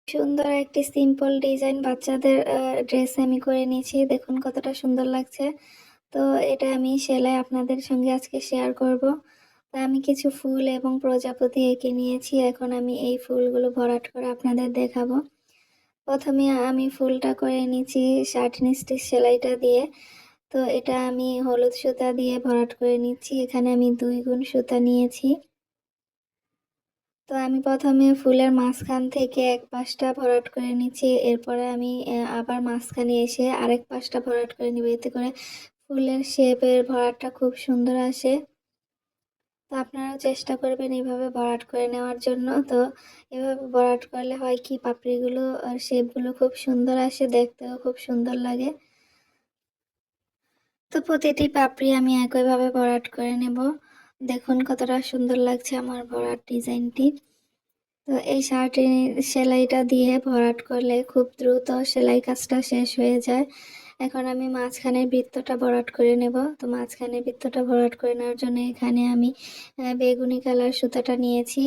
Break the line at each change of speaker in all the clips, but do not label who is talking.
সুন্দর একটি simple design বাচ্চাদের ড্রেস আমি করে নিয়েছি। দেখুন কতটা সুন্দর লাগছে। তো এটা আমি সেলাই আপনাদের সঙ্গে আজকে শেয়ার করব। তো আমি কিছু ফুল এবং প্রজাপতি এঁকে নিয়েছি। এখন আমি এই ফুলগুলো ভরাট করে আপনাদের দেখাবো। প্রথমে আমি ফুলটা করে নিয়েছি সাটিন স্টিচ সেলাইটা দিয়ে। তো এটা আমি হলুদ সুতা দিয়ে ভরাট করে নিচ্ছি। এখানে আমি 2 গুণ সুতা নিয়েছি। তো আমি প্রথমে ফুলের মাঝখান থেকে এক পাশটা ভরাট করে নিচ্ছি। এরপরে আমি আবার মাঝখানে এসে আরেক পাশটা ভরাট করে নিব। এতে করে ফুলের শেপের ভরাটটা খুব সুন্দর আসে। তো আপনারাও চেষ্টা করবেন এভাবে ভরাট করে নেওয়ার জন্য। তো এভাবে ভরাট করলে হয় কি পাপড়িগুলো শেপগুলো খুব সুন্দর আসে, দেখতেও খুব সুন্দর লাগে। তো প্রতিটি পাপড়ি আমি একইভাবে ভরাট করে নেব। দেখুন কতটা সুন্দর লাগছে আমার ভরাট ডিজাইনটি। তো এই শার্টের সেলাইটা দিয়ে ভরাট করলে খুব দ্রুত সেলাই কাজটা শেষ হয়ে যায়। এখন আমি মাঝখানের বৃত্তটা ভরাট করে নেব। তো মাঝখানের বৃত্তটা ভরাট করে নেওয়ার জন্য এখানে আমি বেগুনি কালার সুতাটা নিয়েছি।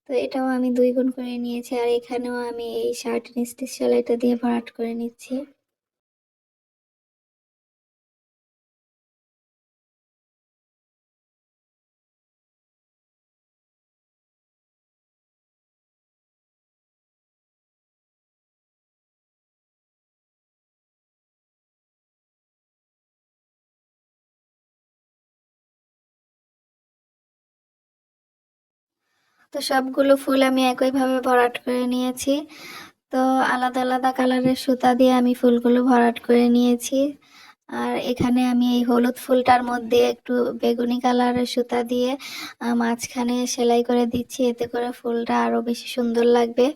তো এটাও আমি 2 গুণ করে নিয়েছি। আর এখানেও আমি এই শার্টের স্টিচ সেলাইটা দিয়ে ভরাট করে নিচ্ছি। তো সবগুলো ফুল আমি একইভাবে ভরাট করে নিয়েছি। তো আলাদা আলাদা কালারের সুতা দিয়ে আমি ফুলগুলো ভরাট করে নিয়েছি। আর এখানে আমি এই হলুদ ফুলটার মধ্যে একটু বেগুনি কালারের সুতা দিয়ে মাঝখানে সেলাই করে দিচ্ছি, এতে করে ফুলটা আরো বেশি সুন্দর লাগবে।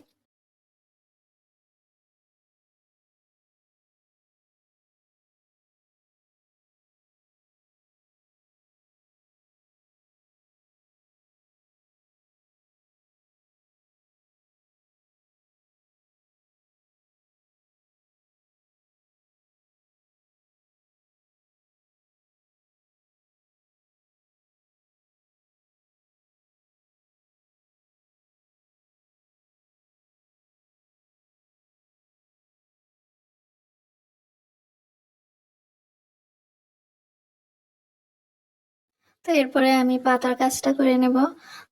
তো এরপরে আমি পাতার কাজটা করে নেব।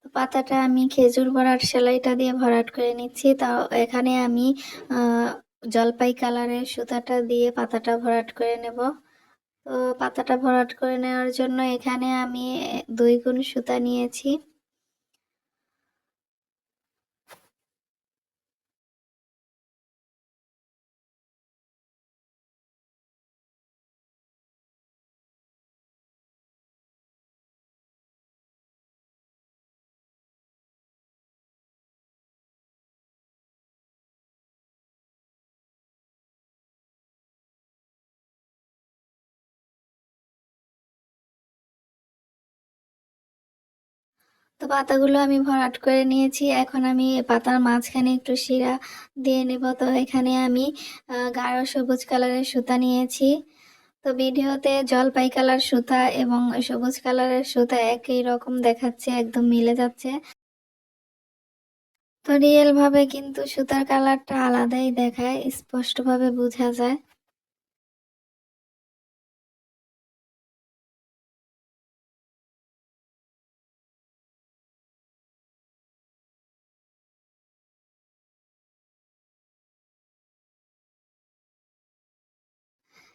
তো পাতাটা আমি খেজুর ভরাট সেলাইটা দিয়ে ভরাট করে নিচ্ছি। তাও এখানে আমি জলপাই কালারের সুতাটা দিয়ে পাতাটা ভরাট করে নেব। তো পাতাটা ভরাট করে নেওয়ার জন্য এখানে আমি 2 গুণ সুতা নিয়েছি। তো পাতাগুলো আমি ভরাট করে নিয়েছি। এখন আমি পাতার মাঝখানে একটু শিরা দিয়ে নেব। তো এখানে আমি গাঢ় সবুজ কালারের সুতা নিয়েছি। তো ভিডিওতে জলপাই কালার সুতা এবং সবুজ কালারের সুতা একই রকম দেখাচ্ছে, একদম মিলে যাচ্ছে। তো রিয়েল ভাবে কিন্তু সুতার কালারটা আলাদাই দেখায়, স্পষ্টভাবে বোঝা যায়।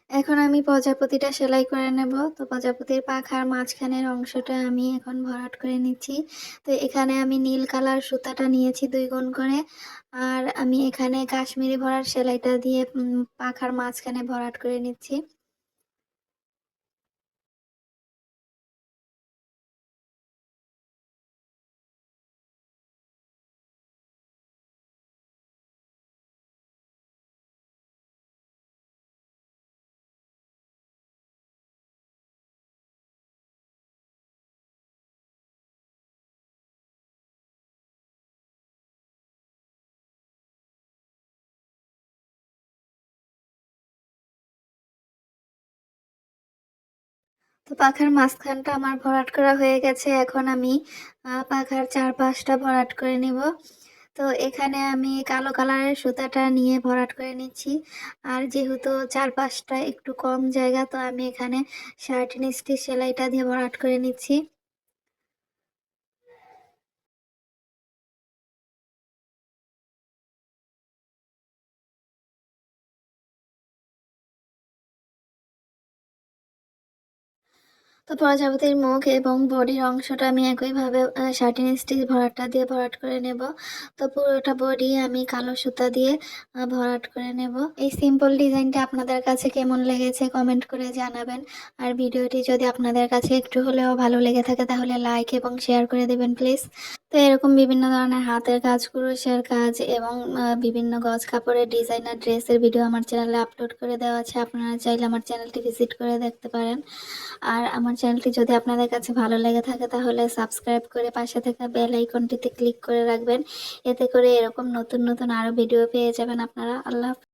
এখন আমি প্রজাপতিটা সেলাই করে নেব। তো প্রজাপতির পাখার মাঝখানের অংশটা আমি এখন ভরাট করে নিচ্ছি। তো এখানে আমি নীল কালার সুতাটা নিয়েছি 2 গুণ করে। আর আমি এখানে কাশ্মীরি ভরাট সেলাইটা দিয়ে পাখার মাঝখানে ভরাট করে নিচ্ছি। তো পাখার মাঝখানটা আমার ভরাট করা হয়ে গেছে। এখন আমি পাখার চারপাশটা ভরাট করে নিব। তো তো এখানে আমি কালো কালারের সুতাটা নিয়ে ভরাট করে নিচ্ছি। আর যেহেতু চারপাশটা একটু কম জায়গা, তো আমি এখানে 3.5 ইঞ্চি সেলাইটা দিয়ে ভরাট করে নিচ্ছি। তো প্রজাপতির মুখ এবং বডির অংশটা আমি একইভাবে 3.5 স্টিচ ভরাটটা দিয়ে ভরাট করে নেব। তো পুরোটা বডি আমি কালো সুতা দিয়ে ভরাট করে নেব। এই সিম্পল ডিজাইনটা আপনাদের কাছে কেমন লেগেছে কমেন্ট করে জানাবেন। আর ভিডিওটি যদি আপনাদের কাছে একটু হলেও ভালো লেগে থাকে তাহলে লাইক এবং শেয়ার করে দেবেন প্লিজ। তো এরকম বিভিন্ন ধরনের হাতের কাজ, কুরুশের কাজ এবং বিভিন্ন গজ কাপড়ের ডিজাইনার ড্রেসের ভিডিও আমার চ্যানেলে আপলোড করে দেওয়া আছে। আপনারা চাইলে আমার চ্যানেলটি ভিজিট করে দেখতে পারেন। আর আমার চ্যানেলটি যদি আপনাদের কাছে ভালো লেগে থাকে তাহলে সাবস্ক্রাইব করে পাশে থাকা বেল আইকনটিতে ক্লিক করে রাখবেন। এতে করে এরকম নতুন নতুন আরও ভিডিও পেয়ে যাবেন আপনারা। আল্লাহ হাফেজ।